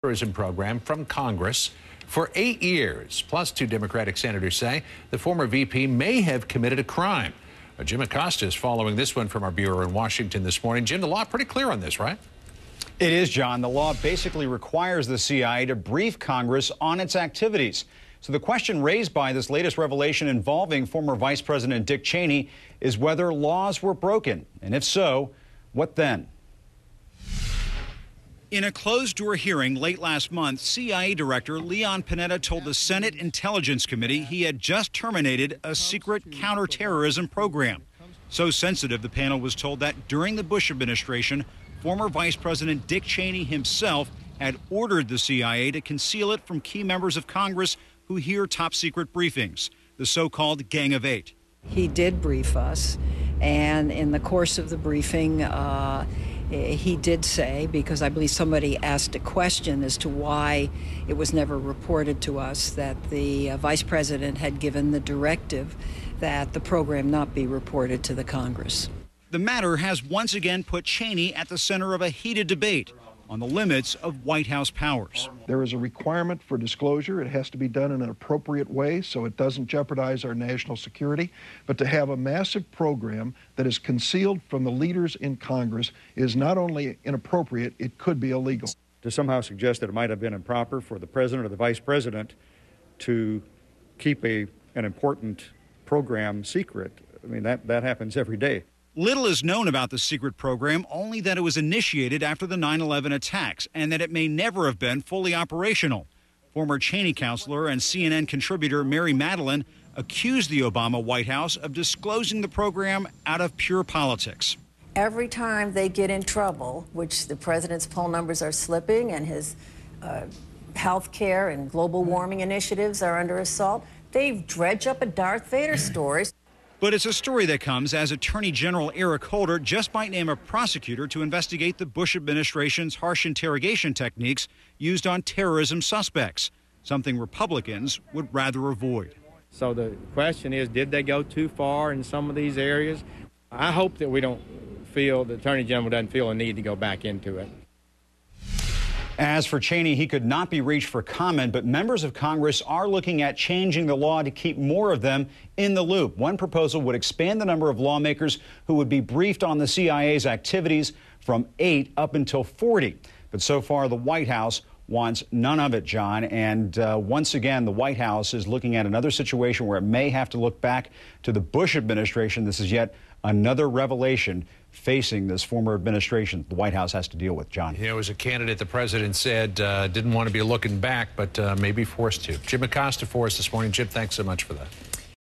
Tourism program from Congress for 8 years. Plus, two Democratic senators say the former VP may have committed a crime. Jim Acosta is following this one from our bureau in Washington this morning. Jim, the law pretty clear on this, right? It is, John. The law basically requires the CIA to brief Congress on its activities. So the question raised by this latest revelation involving former Vice President Dick Cheney is whether laws were broken. And if so, what then? In a closed-door hearing late last month, CIA Director Leon Panetta told the Senate Intelligence Committee he had just terminated a secret counterterrorism program. So sensitive, the panel was told that during the Bush administration, former Vice President Dick Cheney himself had ordered the CIA to conceal it from key members of Congress who hear top-secret briefings, the so-called Gang of Eight. He did brief us, and in the course of the briefing, he did say, because I believe somebody asked a question as to why it was never reported to us, that the vice president had given the directive that the program not be reported to the Congress. The matter has once again put Cheney at the center of a heated debate on the limits of White House powers. There is a requirement for disclosure. It has to be done in an appropriate way so it doesn't jeopardize our national security. But to have a massive program that is concealed from the leaders in Congress is not only inappropriate, it could be illegal. To somehow suggest that it might have been improper for the president or the vice president to keep an important program secret, I mean, that happens every day. Little is known about the secret program, only that it was initiated after the 9/11 attacks and that it may never have been fully operational. Former Cheney counselor and CNN contributor Mary Madeline accused the Obama White House of disclosing the program out of pure politics. Every time they get in trouble, which the president's poll numbers are slipping and his health care and global warming initiatives are under assault, they dredge up a Darth Vader story. But it's a story that comes as Attorney General Eric Holder just might name a prosecutor to investigate the Bush administration's harsh interrogation techniques used on terrorism suspects, something Republicans would rather avoid. So the question is, did they go too far in some of these areas? I hope that we don't feel, the Attorney General doesn't feel a need to go back into it. As for Cheney, he could not be reached for comment, but members of Congress are looking at changing the law to keep more of them in the loop. One proposal would expand the number of lawmakers who would be briefed on the CIA's activities from 8 up until 40. But so far, the White House wants none of it, John. And once again, the White House is looking at another situation where it may have to look back to the Bush administration. This is yet another revelation facing this former administration the White House has to deal with, John. You know, as a candidate, the president said didn't want to be looking back, but may be forced to. Jim Acosta for us this morning. Jim, thanks so much for that.